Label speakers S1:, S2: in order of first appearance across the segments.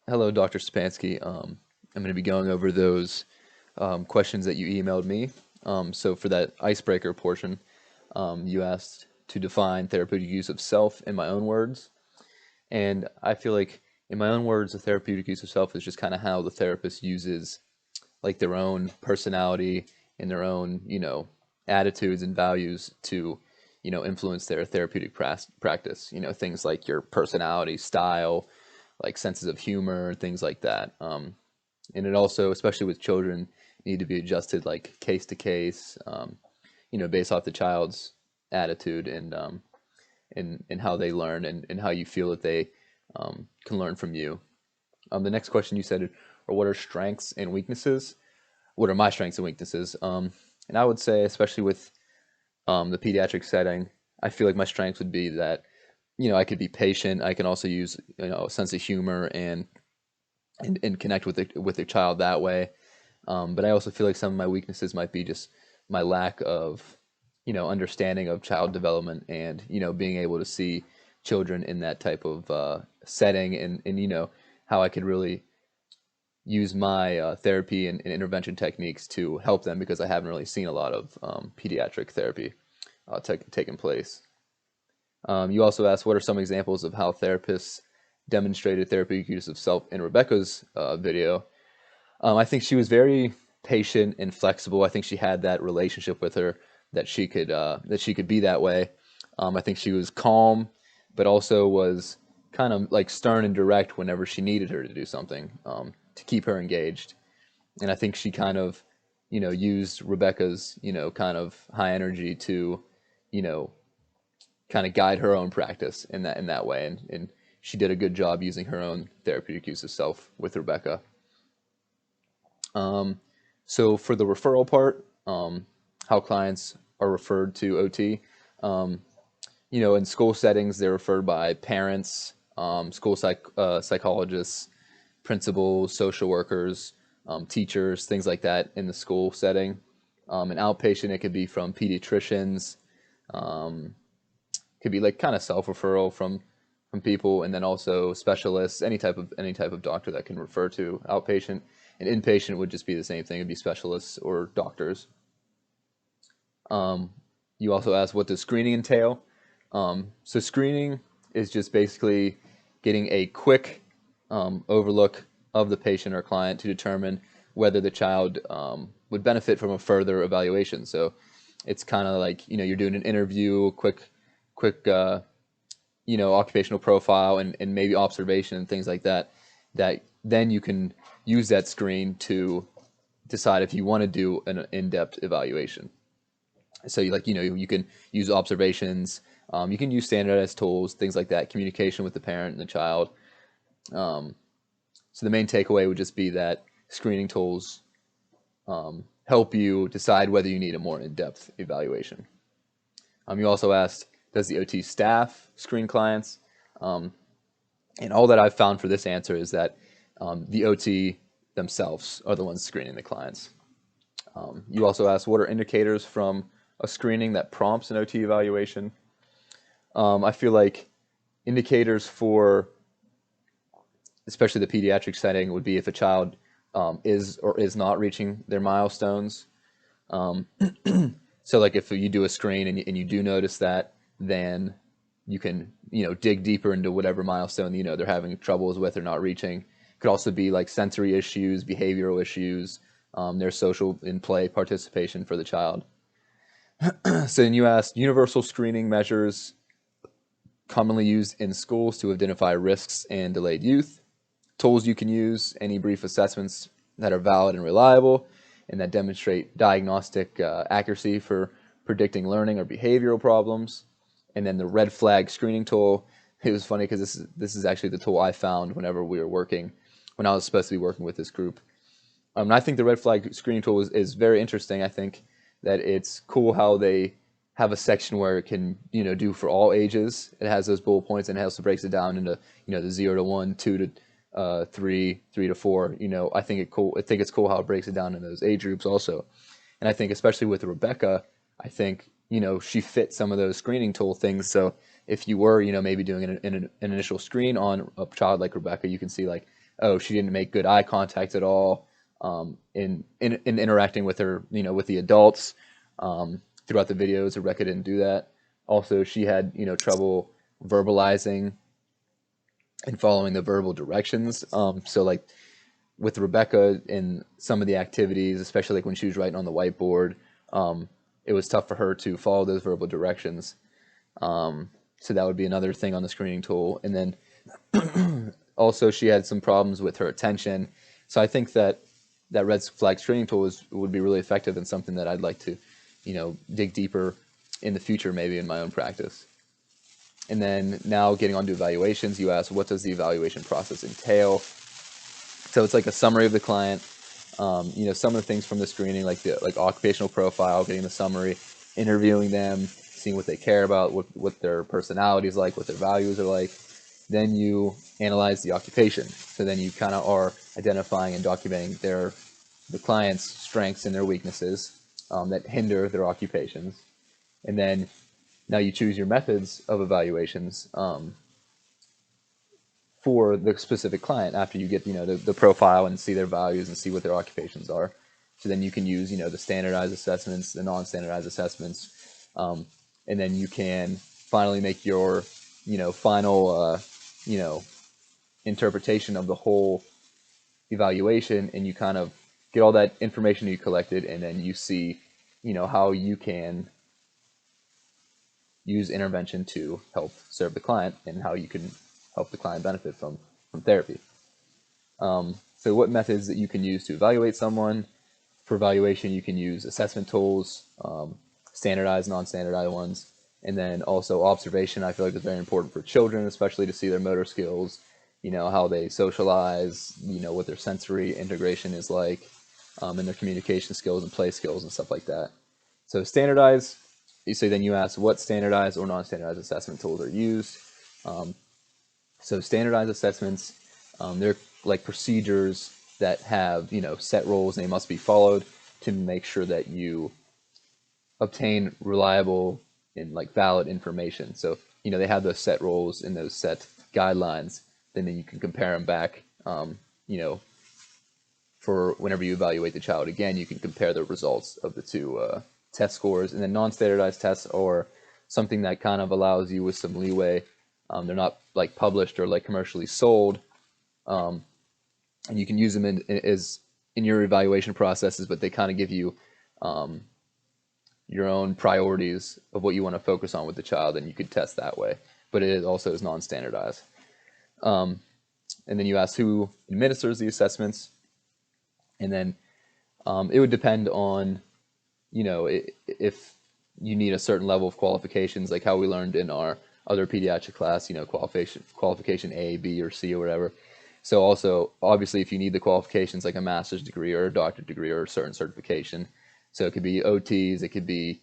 S1: Hello, Dr. Stepansky. I'm going to be going over those questions that you emailed me. So for that icebreaker portion, you asked to define therapeutic use of self in my own words. And I feel like in my own words, the therapeutic use of self is just kind of how the therapist uses like their own personality and their own, attitudes and values to, influence their therapeutic practice. Things like your personality, style, like senses of humor, things like that. And it also, especially with children, need to be adjusted like case to case, based off the child's attitude and how they learn and how you feel that they can learn from you. The next question you said, or what are strengths and weaknesses? What are my strengths and weaknesses? And I would say, especially with the pediatric setting, I feel like my strengths would be that, I could be patient. I can also use, a sense of humor and connect with the child that way. But I also feel like some of my weaknesses might be just my lack of, understanding of child development and, being able to see children in that type of setting and, how I could really use my therapy and intervention techniques to help them because I haven't really seen a lot of pediatric therapy taking place. You also asked what are some examples of how therapists demonstrated therapeutic use of self in Rebecca's video. I think she was very patient and flexible. I think she had that relationship with her that she could be that way. I think she was calm, but also was kind of like stern and direct whenever she needed her to do something to keep her engaged. And I think she kind of, used Rebecca's, kind of high energy to, you know, kind of guide her own practice in that way. And she did a good job using her own therapeutic use of self with Rebecca. Um, so for the referral part, how clients are referred to OT, um, in school settings, they're referred by parents, psychologists, principals, social workers, teachers, things like that in the school setting. An outpatient, it could be from pediatricians, um, could be like kind of self referral from people, and then also specialists, any type of doctor that can refer to outpatient. And inpatient would just be the same thing; it'd be specialists or doctors. Um, you also asked what does screening entail. So screening is just basically getting a quick overlook of the patient or client to determine whether the child would benefit from a further evaluation. So it's kind of like you're doing an interview, quick occupational profile and maybe observation and things like that. That then you can use that screen to decide if you want to do an in-depth evaluation. So you can use observations, you can use standardized tools, things like that, communication with the parent and the child. Um, so the main takeaway would just be that screening tools help you decide whether you need a more in-depth evaluation. You also asked, does the OT staff screen clients? Um, and all that I've found for this answer is that the OT themselves are the ones screening the clients. You also asked, what are indicators from a screening that prompts an OT evaluation? I feel like indicators for, especially the pediatric setting, would be if a child is or is not reaching their milestones. Um, so, like if you do a screen and you do notice that, then you can dig deeper into whatever milestone they're having troubles with or not reaching. It could also be like sensory issues, behavioral issues, their social in play participation for the child. So then you asked universal screening measures commonly used in schools to identify risks and delayed youth. Tools you can use, any brief assessments that are valid and reliable and that demonstrate diagnostic accuracy for predicting learning or behavioral problems. And then the red flag screening tool. It was funny because this is actually the tool I found whenever we were working, when I was supposed to be working with this group. And I think the red flag screening tool is very interesting. I think that it's cool how they have a section where it can do for all ages. It has those bullet points and it also breaks it down into the 0 to 1, 2 to 3, 3 to 4. I think it cool. I think it's cool how it breaks it down into those age groups also. And I think especially with Rebecca, I think she fit some of those screening tool things. So if you were maybe doing an initial screen on a child like Rebecca, you can see like oh, she didn't make good eye contact at all in interacting with her, with the adults throughout the videos. Rebecca didn't do that. Also, she had, trouble verbalizing and following the verbal directions. So like with Rebecca in some of the activities, especially like when she was writing on the whiteboard, it was tough for her to follow those verbal directions. So that would be another thing on the screening tool. And then also she had some problems with her attention. So I think that red flag screening tool would be really effective and something that I'd like to, dig deeper in the future, maybe in my own practice. And then now getting on to evaluations, you ask, what does the evaluation process entail? So it's like a summary of the client, some of the things from the screening, like the occupational profile, getting the summary, interviewing them, seeing what they care about, what their personality is like, what their values are like. Then you analyze the occupation. So then you kind of are identifying and documenting the client's strengths and their weaknesses that hinder their occupations. And then now you choose your methods of evaluations for the specific client after you get the profile and see their values and see what their occupations are. So then you can use the standardized assessments, the non-standardized assessments, and then you can finally make your final interpretation of the whole evaluation, and you kind of get all that information you collected, and then you see how you can use intervention to help serve the client and how you can help the client benefit from therapy. So what methods that you can use to evaluate someone? For evaluation, you can use assessment tools, standardized, non-standardized ones, and then also observation. I feel like is very important for children, especially to see their motor skills, how they socialize, what their sensory integration is like, and their communication skills and play skills and stuff like that. So standardized, so then you ask what standardized or non-standardized assessment tools are used. So standardized assessments, they're like procedures that have set rules and they must be followed to make sure that you obtain reliable and like valid information. So they have those set rules and those set guidelines. Then you can compare them back. For whenever you evaluate the child again, you can compare the results of the two test scores. And then non-standardized tests are something that kind of allows you with some leeway. They're not like published or like commercially sold, and you can use them in your evaluation processes, but they kind of give you your own priorities of what you want to focus on with the child, and you could test that way. But it also is non-standardized. And then you ask who administers the assessments, and then it would depend on, if you need a certain level of qualifications, like how we learned in our other pediatric class, qualification A, B, or C, or whatever. So also, obviously, if you need the qualifications like a master's degree or a doctorate degree or a certain certification, so it could be OTs, it could be,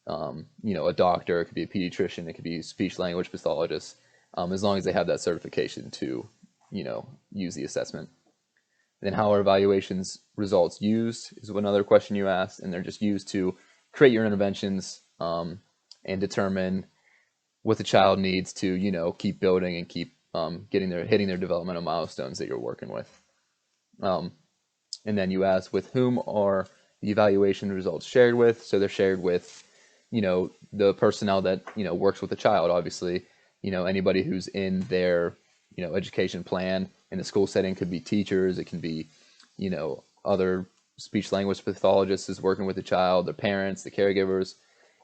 S1: a doctor, it could be a pediatrician, it could be a speech language pathologist, as long as they have that certification to, use the assessment. And then how are evaluations results used is another question you asked, and they're just used to create your interventions and determine what the child needs to, keep building and keep hitting their developmental milestones that you're working with. And then you ask with whom are the evaluation results shared with. So they're shared with, the personnel that, works with the child, obviously, anybody who's in their, education plan in the school setting. Could be teachers, it can be, other speech language pathologists is working with the child, their parents, the caregivers.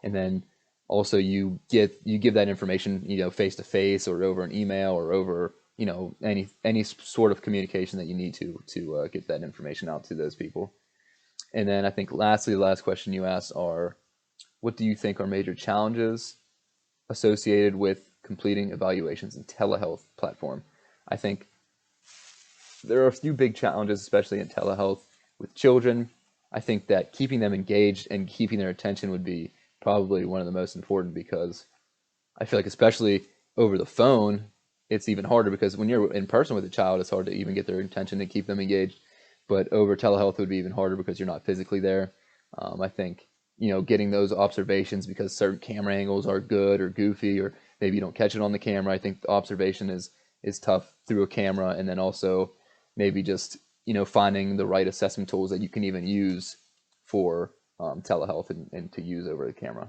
S1: And then also you give that information, face to face or over an email or over, any sort of communication that you need to get that information out to those people. And then I think lastly, the last question you asked are, what do you think are major challenges associated with completing evaluations in telehealth platform? I think there are a few big challenges, especially in telehealth with children. I think that keeping them engaged and keeping their attention would be probably one of the most important, because I feel like especially over the phone, it's even harder because when you're in person with a child, it's hard to even get their attention and keep them engaged. But over telehealth would be even harder because you're not physically there. I think, getting those observations because certain camera angles are good or goofy, or maybe you don't catch it on the camera. I think the observation is tough through a camera. And then also, maybe just, finding the right assessment tools that you can even use for telehealth and to use over the camera.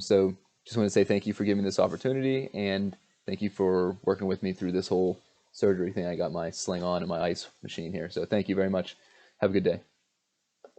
S1: So just want to say thank you for giving me this opportunity, and thank you for working with me through this whole surgery thing. I got my sling on and my ice machine here. So thank you very much. Have a good day.